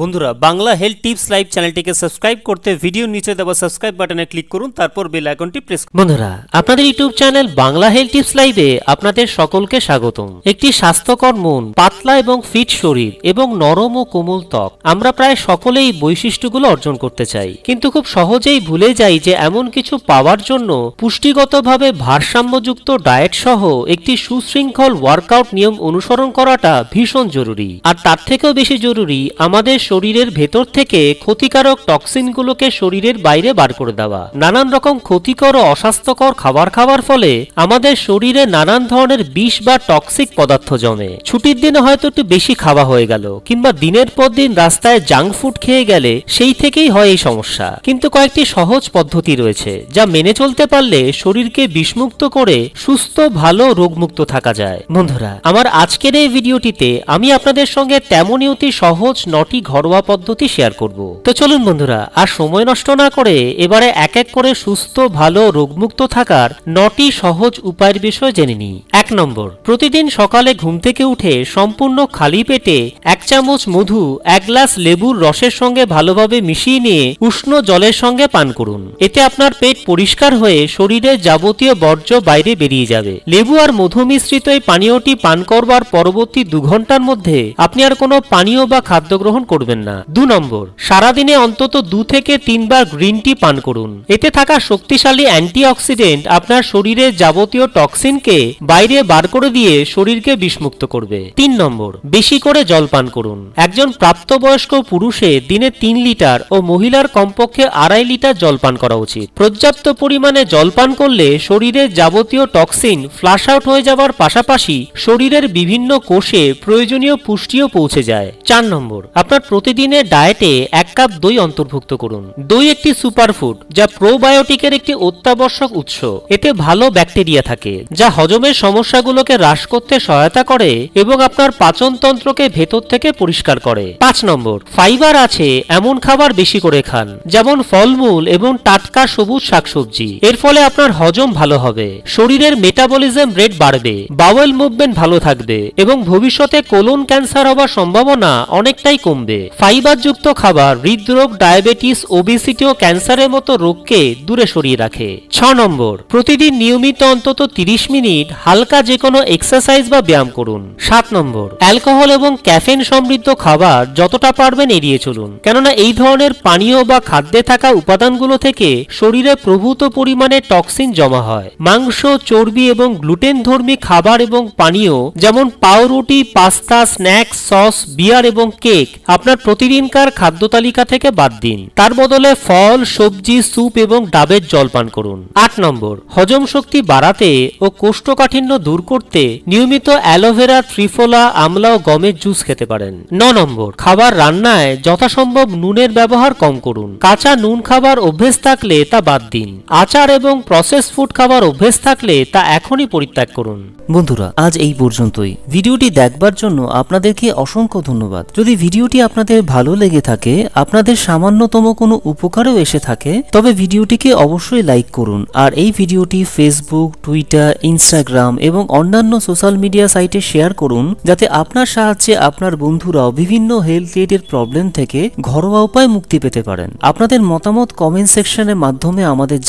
বন্ধুরা Bangla health tips live চ্যানেলটিকে subscribe করতে ভিডিওর নিচে দেওয়া সাবস্ক্রাইব বাটনে ক্লিক করুন, তারপর বেল আইকনটি প্রেস করুন। বন্ধুরা আপনাদের YouTube channel Bangla health tips লাইভে আপনাদের সকলকে স্বাগতম। একটি স্বাস্থ্যকর মন, পাতলা এবং ফিট শরীর এবং নরম ও কোমল ত্বক, আমরা প্রায় সকলেই বৈশিষ্ট্যগুলো অর্জন করতে চাই, কিন্তু খুব সহজেই ভুলে যাই যে এমন কিছু পাওয়ার জন্য পুষ্টিগতভাবে ভারসাম্যযুক্ত ডায়েট সহ একটি সুশৃঙ্খল ওয়ার্কআউট নিয়ম অনুসরণ করাটা ভীষণ জরুরি। আর তার থেকেও বেশি জরুরি আমাদের শরীরের ভেতর থেকে ক্ষতিকারক টক্সিনগুলোকে শরীরের বাইরে বার করে দেওয়া। নানান রকম ক্ষতিকর ও অস্বাস্থ্যকর খাবার খাওয়ার ফলে আমাদের শরীরে নানান ধরনের বিষ বা টক্সিক পদার্থ জমে। ছুটির দিনে হয়তো একটু বেশি খাওয়া হয়ে গেল, কিংবা দিনের পর দিন রাস্তায় জাঙ্ক ফুড খেয়ে গেলে সেই থেকেই হয় এই সমস্যা। কিন্তু কয়েকটি সহজ পদ্ধতি রয়েছে যা মেনে চলতে পারলে শরীরকে বিষমুক্ত করে সুস্থ ভালো রোগমুক্ত থাকা যায়। বন্ধুরা আমার আজকের এই ভিডিওটিতে আমি আপনাদের সঙ্গে তেমনই অতি সহজ 9টি ঘরোয়া পদ্ধতি শেয়ার করব। তো চলুন বন্ধুরা আর সময় নষ্ট না করে এবারে এক এক করে সুস্থ ভালো রোগমুক্ত থাকার 9টি সহজ উপায়ের বিষয় জেনে নিই। 1 নম্বর, প্রতিদিন সকালে ঘুম থেকে উঠে সম্পূর্ণ খালি পেটে 1 চামচ মধু 1 গ্লাস লেবুর রসের সঙ্গে ভালোভাবে মিশিয়ে নিয়ে উষ্ণ জলের সঙ্গে পান করুন। এতে আপনার পেট পরিষ্কার হয়ে শরীরের যাবতীয় বর্জ্য বাইরে বেরিয়ে যাবে। লেবু আর মধু মিশ্রিত এই পানীয়টি পান করবার পরবর্তী 2 ঘন্টার মধ্যে আপনি আর কোনো পানীয় বা খাদ্য গ্রহণ করবেন না। 2 নম্বর, সারাদিনে অন্তত 2 থেকে 3 বার গ্রিন টি পান করুন। এতে থাকা শক্তিশালী অ্যান্টিঅক্সিডেন্ট আপনার শরীরের যাবতীয় টক্সিনকে বাইরে বার করে দিয়ে শরীরকে বিষমুক্ত করবে। 3 নম্বর, বেশি করে জল পান করুন। একজন প্রাপ্তবয়স্ক পুরুষে দিনে 3 লিটার ও মহিলার কমপক্ষে 2.5 লিটার জল পান করা উচিত। পর্যাপ্ত পরিমাণে জল পান করলে শরীরের যাবতীয় টক্সিন ফ্লাশ আউট হয়ে যাওয়ার পাশাপাশি শরীরের বিভিন্ন কোষে প্রয়োজনীয় পুষ্টিও পৌঁছে যায়। 4 নম্বর, আপনার প্রতিদিনের ডায়েটে 1 কাপ দই অন্তর্ভুক্ত করুন। দই একটি সুপারফুড যা প্রোবায়োটিকের একটি অত্যাবশ্যক উৎস। এতে ভালো ব্যাকটেরিয়া থাকে যা হজমের সমস্যাগুলোকে হ্রাস করতে সহায়তা করে এবং আপনার পাচনতন্ত্রকে ভেতর থেকে পরিষ্কার করে। 5 নম্বর, ফাইবার আছে এমন খাবার বেশি করে খান, যেমন ফলমূল এবং টাটকা সবুজ শাকসবজি। এর ফলে আপনার হজম ভালো হবে, শরীরের মেটাবলিজম রেট বাড়বে, বাওয়েল মুভমেন্ট ভালো থাকবে এবং ভবিষ্যতে কোলন ক্যান্সার হওয়ার সম্ভাবনা অনেকটাই কমবে। ফাইবারযুক্ত খাবার হৃদরোগ, ডায়াবেটিস, ওবেসিটি ও ক্যান্সারের মতো রোগকে দূরে সরিয়ে রাখে। 6 নম্বর, প্রতিদিন নিয়মিত অন্তত 30 মিনিট হালকা যে কোনো এক্সারসাইজ বা ব্যায়াম করুন। 7 নম্বর, অ্যালকোহল এবং ক্যাফেন সমৃদ্ধ খাবার যতটা পারবেন এড়িয়ে চলুন, কেননা এই ধরনের পানীয় বা খাদ্যে থাকা উপাদানগুলো থেকে শরীরে প্রভূত পরিমাণে টক্সিন জমা হয়। মাংস, চর্বি এবং গ্লুটেন ধর্মী খাবার এবং পানীয় যেমন পাউরুটি, পাস্তা, স্ন্যাক্স, সস, বিয়ার এবং কেক আপনার প্রতিদিনকার খাদ্য তালিকা থেকে বাদ দিন। তার বদলে ফল, সবজি, স্যুপ এবং ডাবের জল পান করুন। 8 নম্বর, হজম শক্তি বাড়াতে ও কোষ্ঠকাঠিন্য দূর করতে নিয়মিত অ্যালোভেরা, ত্রিফলা, আমলা ও গমের জুস খেতে পারেন। 9 নম্বর, খাবার রান্নায় যথাসম্ভব নুনের ব্যবহার কম করুন। কাঁচা নুন খাবার অভ্যেস থাকলে তা বাদ দিন। আচার এবং প্রসেস ফুড খাবার অভ্যেস থাকলে তা এখনই পরিত্যাগ করুন। বন্ধুরা আজ এই পর্যন্তই। ভিডিওটি দেখবার জন্য আপনাদেরকে অসংখ্য ধন্যবাদ। যদি ভিডিওটি আপনাদের ভালো লেগে থাকে, আপনাদের সামান্যতম কোনো উপকারও এসে থাকে, তবে ভিডিওটিকে অবশ্যই লাইক করুন। আর এই ভিডিওটি ফেসবুক, টুইটার, ইনস্টাগ্রাম এবং অন্যান্য সোশ্যাল মিডিয়া সাইটে শেয়ার করুন, যাতে আপনার সাহায্যে আপনার বন্ধুরাও বিভিন্ন হেলথ রিলেটেড প্রবলেম থেকে ঘরোয়া উপায় মুক্তি পেতে পারেন। আপনাদের মতামত কমেন্ট সেকশনের মাধ্যমে আমাদের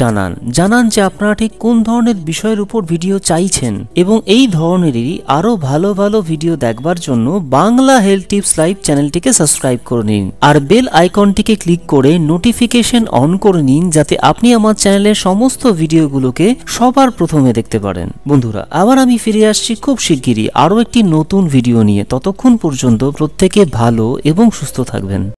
জানান যে আপনারা ঠিক কোন ধরনের বিষয়ের উপর ভিডিও চাইছেন, এবং এই ধরনেরই আরো ভালো ভালো ভিডিও দেখবার জন্য বাংলা হেলথ টিপস লাইভ চ্যানেলটিকে সাবস্ক্রাইব করে নিন আর বেল আইকনটিকে ক্লিক করে নোটিফিকেশন অন করে নিন, যাতে আপনি আমার চ্যানেলের সমস্ত ভিডিওগুলোকে সবার প্রথমে দেখতে পারেন। বন্ধুরা আবার আমি ফিরে আসছি খুব শিগগিরই আরো একটি নতুন ভিডিও নিয়ে। ততক্ষণ পর্যন্ত প্রত্যেকে ভালো এবং সুস্থ থাকবেন।